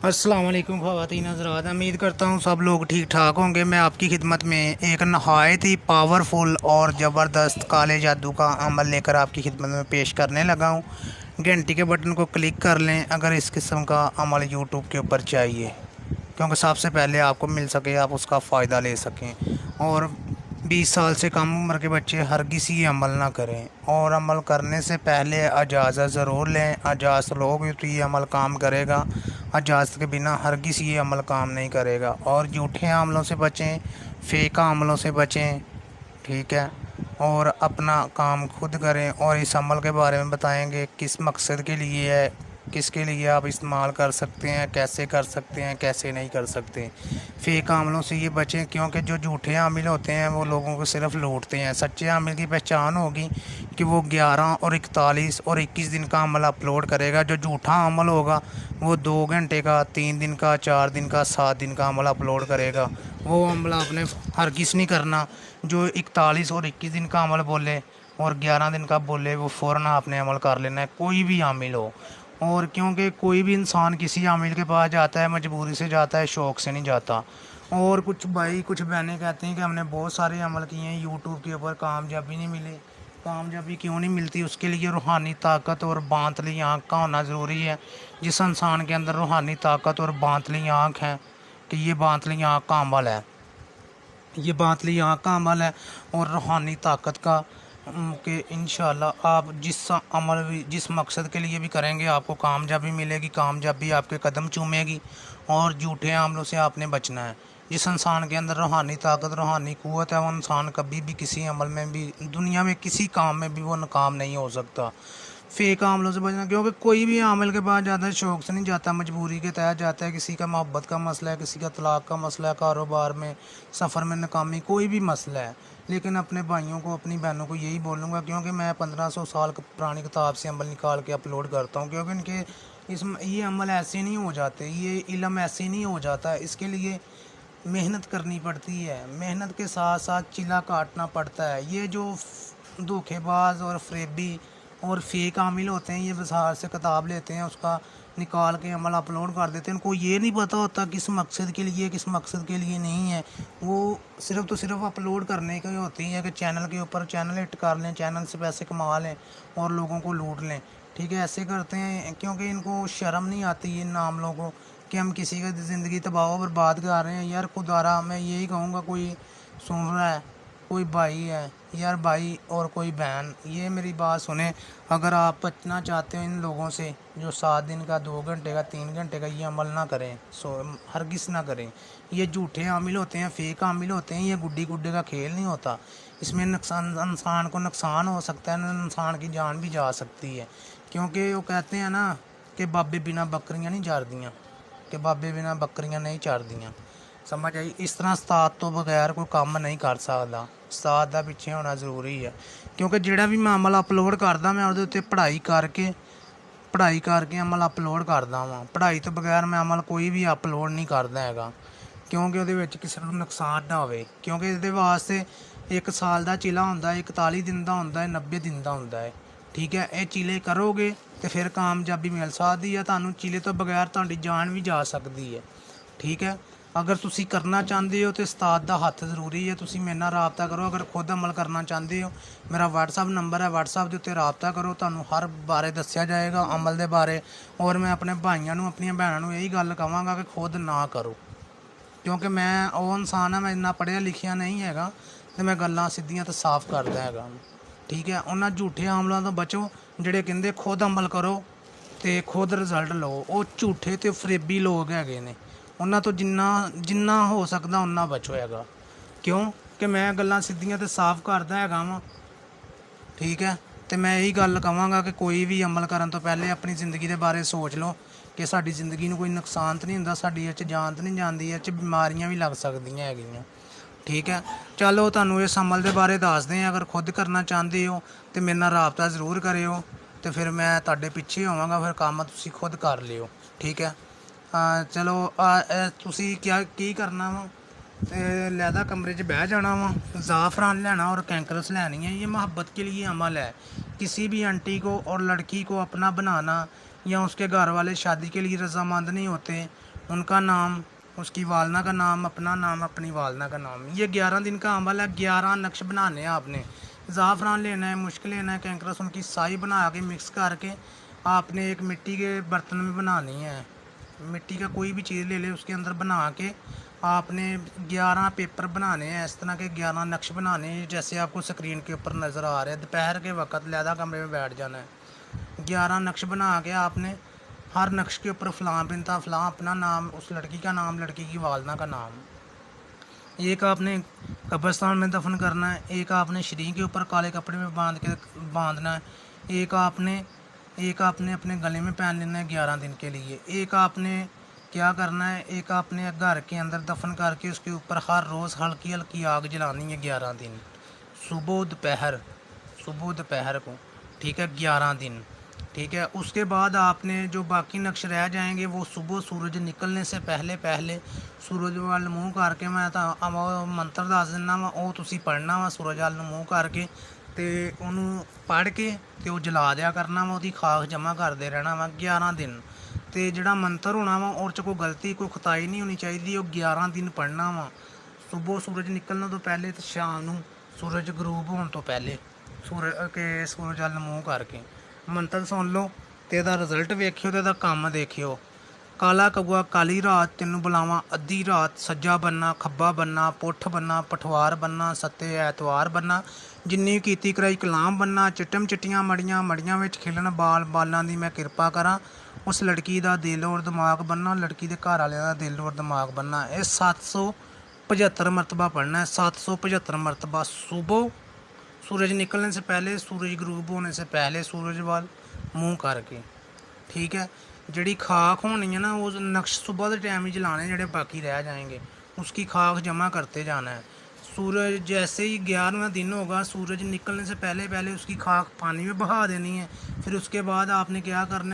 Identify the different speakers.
Speaker 1: अस्सलाम वालेकुम ख़वातीन हज़रात, उम्मीद करता हूँ सब लोग ठीक ठाक होंगे। मैं आपकी खिदमत में एक नहायत ही पावरफुल और ज़बरदस्त काले जादू का अमल लेकर आपकी खिदमत में पेश करने लगा हूँ। घंटी के बटन को क्लिक कर लें अगर इस किस्म का अमल यूट्यूब के ऊपर चाहिए, क्योंकि सबसे पहले आपको मिल सके, आप उसका फ़ायदा ले सकें। और 20 साल से कम उम्र के बच्चे हरगिज़ ये अमल ना करें, और अमल करने से पहले इजाज़त ज़रूर लें। इजाज़त लोगे तो ये अमल काम करेगा, इजाज़त के बिना हरगिज़ ये अमल काम नहीं करेगा। और झूठे अमलों से बचें, फेक अमलों से बचें, ठीक है। और अपना काम खुद करें। और इस अमल के बारे में बताएंगे किस मकसद के लिए है, किसके लिए आप इस्तेमाल कर सकते हैं, कैसे कर सकते हैं, कैसे नहीं कर सकते। फेक आमिलों से ये बचें, क्योंकि जो झूठे आमिल होते हैं वो लोगों को सिर्फ लूटते हैं। सच्चे आमिल की पहचान होगी कि वो 11 और 41 और 21 दिन का अमल अपलोड करेगा। जो झूठा अमल होगा वो 2 घंटे का, 3 दिन का, 4 दिन का, 7 दिन का अमल अपलोड करेगा। वो अमल आपने हरगिज़ नहीं करना। जो 41 और 21 दिन का अमल बोले और 11 दिन का बोले, वो फ़ौरन आपने अमल कर लेना है, कोई भी आमिल हो। और क्योंकि कोई भी इंसान किसी आमिल के पास जाता है मजबूरी से जाता है, शौक़ से नहीं जाता। और कुछ भाई कुछ बहनें कहती हैं कि हमने बहुत सारे अमल किए हैं यूट्यूब के ऊपर, कामयाबी नहीं मिली। कामयाबी क्यों नहीं मिलती? उसके लिए रूहानी ताकत और बांतली आँख का होना ज़रूरी है। जिस इंसान के अंदर रूहानी ताकत और बांतली आँख है, कि ये बांतली आँख का अमल है, ये बातली यहाँ का अमल है और रूहानी ताकत का, कि इंशाल्लाह आप जिस अमल भी, जिस मकसद के लिए भी करेंगे, आपको कामयाबी मिलेगी, कामयाबी आपके कदम चूमेगी। और झूठे अमलों से आपने बचना है। जिस इंसान के अंदर रूहानी ताकत, रूहानी क़ुव्वत है, वो इंसान कभी भी किसी अमल में भी, दुनिया में किसी काम में भी वो नाकाम नहीं हो सकता। फेक आमलों से बचना, क्योंकि कोई भी आमिल के पास जाता है शौक़ से नहीं जाता, मजबूरी के तहत जाता है। किसी का मोहब्बत का मसला है, किसी का तलाक़ का मसला है, कारोबार में, सफ़र में नाकामी, कोई भी मसला है। लेकिन अपने भाइयों को, अपनी बहनों को यही बोलूँगा, क्योंकि मैं 1500 साल पुरानी किताब से अमल निकाल के अपलोड करता हूँ, क्योंकि इनके ये अमल ऐसे नहीं हो जाते, ये इल्म ऐसे नहीं हो जाता। इसके लिए मेहनत करनी पड़ती है, मेहनत के साथ साथ चिल्ला काटना पड़ता है। ये जो धोखेबाज और फ्रेबी और फेक आमिल होते हैं, ये बाजार से किताब लेते हैं, उसका निकाल के अमल अपलोड कर देते हैं। उनको ये नहीं पता होता किस मकसद के लिए, किस मकसद के लिए नहीं है। वो सिर्फ तो सिर्फ अपलोड करने की होती है कि चैनल के ऊपर चैनल हिट कर लें, चैनल से पैसे कमा लें और लोगों को लूट लें, ठीक है। ऐसे करते हैं क्योंकि इनको शर्म नहीं आती इन आमलों को, कि हम किसी का ज़िंदगी तबाह बर्बाद कर रहे हैं। यार खुदारा, मैं यही कहूँगा, कोई सुन रहा है, कोई भाई है यार, भाई और कोई बहन, ये मेरी बात सुने। अगर आप बचना चाहते हो इन लोगों से, जो 7 दिन का, 2 घंटे का, 3 घंटे का, ये अमल ना करें, हरगिज़ ना करें। ये झूठे आमिल होते हैं, फेक आमिल होते हैं, ये गुड्डी गुड्डे का खेल नहीं होता। इसमें नुकसान, इंसान को नुकसान हो सकता है, इंसान की जान भी जा सकती है। क्योंकि वो कहते हैं ना कि बाबे बिना बकरियां नहीं चारदियाँ, कि बाबे बिना बकरियां नहीं चारदियाँ, समझ आई। इस तरह उस्ताद तो बगैर कोई काम नहीं कर सकता, उस्ताद का पिछे होना ਜ਼ਰੂਰੀ है। क्योंकि ਜਿਹੜਾ भी मैं अमल अपलोड करदा, मैं ਉਹਦੇ ਉੱਤੇ पढ़ाई करके अमल अपलोड करदा ਵਾਂ। पढ़ाई तो बगैर मैं अमल कोई भी अपलोड नहीं करदा हैगा, क्योंकि ਉਹਦੇ ਵਿੱਚ ਕਿਸੇ ਨੂੰ ਨੁਕਸਾਨ ਨਾ ਹੋਵੇ। क्योंकि ਇਹਦੇ ਵਾਸਤੇ 1 ਸਾਲ ਦਾ ਚਿਲਾ ਹੁੰਦਾ ਹੈ, 41 दिन ਦਾ ਹੁੰਦਾ ਹੈ, 90 दिन ਦਾ ਹੁੰਦਾ ਹੈ, ਠੀਕ ਹੈ। ਇਹ ਚਿਲੇ ਕਰੋਗੇ ਤੇ ਫਿਰ ਕਾਮਯਾਬੀ ਮਿਲ ਸਕਦੀ ਹੈ ਤੁਹਾਨੂੰ। ਚਿਲੇ ਤੋਂ ਬਗੈਰ ਤੁਹਾਡੀ ਜਾਨ ਵੀ ਜਾ ਸਕਦੀ ਹੈ, ਠੀਕ ਹੈ। अगर तुसी करना चाहते हो तो उस्ताद का हत्थ जरूरी है। तुसी मेरे नाल राबता करो। अगर खुद अमल करना चाहते हो, मेरा व्हाट्सअप नंबर है, व्हाट्सअप के उत्ते राबता करो, तुहानू हर बारे दस्या जाएगा, अमल के बारे। और मैं अपने भाइयों नू, अपनी भैनों नू यही गल कहांगा कि खुद ना करो, क्योंकि मैं वो इंसान है, मैं इन्ना पढ़िया लिखिया नहीं है, तो मैं गल्लां सीधियां तो साफ करदा है, ठीक है। उन्होंने झूठे अमलों तो बचो जिहड़े कहंदे खुद अमल करो तो खुद रिजल्ट लो। वो झूठे तो फरेबी लोग हैगे ने, ਉਹਨਾਂ ਤੋਂ ਜਿੰਨਾ ਹੋ ਸਕਦਾ ਉਨਾ ਬਚੋ ਹੈਗਾ। ਕਿਉਂ ਕਿ ਮੈਂ ਗੱਲਾਂ ਸਿੱਧੀਆਂ ਤੇ ਸਾਫ਼ ਕਰਦਾ ਹੈਗਾ ਵਾਂ, ਠੀਕ ਹੈ। ਤੇ ਮੈਂ ਇਹੀ ਗੱਲ ਕਹਾਂਗਾ ਕਿ ਕੋਈ ਵੀ ਅਮਲ ਕਰਨ ਤੋਂ ਪਹਿਲੇ ਆਪਣੀ ਜ਼ਿੰਦਗੀ ਦੇ ਬਾਰੇ ਸੋਚ ਲਓ ਕਿ ਸਾਡੀ ਜ਼ਿੰਦਗੀ ਨੂੰ ਕੋਈ ਨੁਕਸਾਨ ਤਾਂ ਨਹੀਂ ਹੁੰਦਾ, ਸਾਡੀ ਇਹ 'ਚ ਜਾਨ ਤਾਂ ਨਹੀਂ ਜਾਂਦੀ, ਇਹ 'ਚ ਬਿਮਾਰੀਆਂ ਵੀ ਲੱਗ ਸਕਦੀਆਂ ਹੈਗੀਆਂ, ਠੀਕ ਹੈ। ਚਲੋ ਤੁਹਾਨੂੰ ਇਸ ਅਮਲ ਦੇ ਬਾਰੇ ਦੱਸਦੇ ਹਾਂ। ਅਗਰ ਖੁਦ ਕਰਨਾ ਚਾਹੁੰਦੇ ਹੋ ਤਾਂ ਮੇਰੇ ਨਾਲ ਰਾਬਤਾ ਜ਼ਰੂਰ ਕਰਿਓ, ਅਤੇ ਫਿਰ ਮੈਂ ਤੁਹਾਡੇ ਪਿੱਛੇ ਹੋਵਾਂਗਾ, ਫਿਰ ਕੰਮ ਤੁਸੀਂ ਖੁਦ ਕਰ ਲਿਓ, ਠੀਕ ਹੈ। चलो तुसी की करना वा, लैदा कमरे 'ਚ बह जाना वा, ज़ाफ़रान लेना और कैंकरस लेनी है। ये मोहब्बत के लिए अमल है। किसी भी आंटी को और लड़की को अपना बनाना, या उसके घर वाले शादी के लिए रजामंद नहीं होते, उनका नाम, उसकी वालदा का नाम, अपना नाम, अपनी वालदा का नाम। ये 11 दिन का अमल है। 11 नक्श बनाने हैं आपने। ज़ाफ़रान लेना है, मुश्क लेना है, कैंकरस, उनकी साई बना के मिक्स करके आपने एक मिट्टी के बर्तन में बनानी है। मिट्टी का कोई भी चीज़ ले ले, उसके अंदर बना के आपने 11 पेपर बनाने हैं। इस तरह के 11 नक्श बनाने हैं जैसे आपको स्क्रीन के ऊपर नज़र आ रहे हैं। दोपहर के वक्त लहदा कमरे में बैठ जाना है। 11 नक्श बना के आपने हर नक्श के ऊपर फ़लाँ बिनता फ़लाँ, अपना नाम, उस लड़की का नाम, लड़की की वालदा का नाम। एक आपने कब्रिस्तान में दफन करना है, एक आपने शरीर के ऊपर काले कपड़े में बांधना है, एक आपने अपने गले में पहन लेना है 11 दिन के लिए। एक आपने क्या करना है, एक आपने घर के अंदर दफन करके उसके ऊपर हर रोज़ हल्की हल्की आग जलानी है 11 दिन, सुबह दोपहर को, ठीक है, 11 दिन, ठीक है। उसके बाद आपने जो बाकी नक्श रह जाएंगे वो सुबह सूरज निकलने से पहले पहले सूरज वाल मूँह करके मैं मंत्र दस दिना वा, वो तुसी पढ़ना वा सूरज वाल मूँह करके, तो उन्होंने पढ़ के तो जला दिया करना वा, उसकी खाक जमा करते रहना वा 11 दिन। तो जोड़ा मंत्र होना वा और कोई गलती कोई खताई नहीं होनी चाहिए, वो 11 दिन पढ़ना वा। सुबह सूरज निकलने तो पहले तो शाम को सूरज गरूब होने तो पहले सूरज वाल मूँह करके मंत्र सुन लो तो यदा रिजल्ट वेखियो तो यदा काम देखियो। काला कौआ काली रात तेनू बुलावा अद्धी रात, सज्जा बनना खब्बा बनना, पुठ बनना पठवार बनना, सत्ते ऐतवार बनना, जिन्नी कीती कराई कलाम बनना, चिट्टम चिट्टियां मड़ियां मड़ियां विच खिलन बाल, बालां दी मैं किरपा करा, उस लड़की दा दिल और दिमाग बनना, लड़की दे घर वालियां दा दिल और दिमाग बनना। ये 775 मरतबा पढ़ना है, 775 मरतबा सुबह सूरज निकलने से पहले, सूरज गरूब होने से पहले, सूरज वाल मुँह करके, ठीक है। जड़ी खाक होनी है ना वो नक्श सुबह के टाइम ही जलाने, जड़े बाकी रह जाएंगे उसकी खाक जमा करते जाना है। सूरज जैसे ही 11वां दिन होगा, सूरज निकलने से पहले पहले उसकी खाक पानी में बहा देनी है। फिर उसके बाद आपने क्या करना है,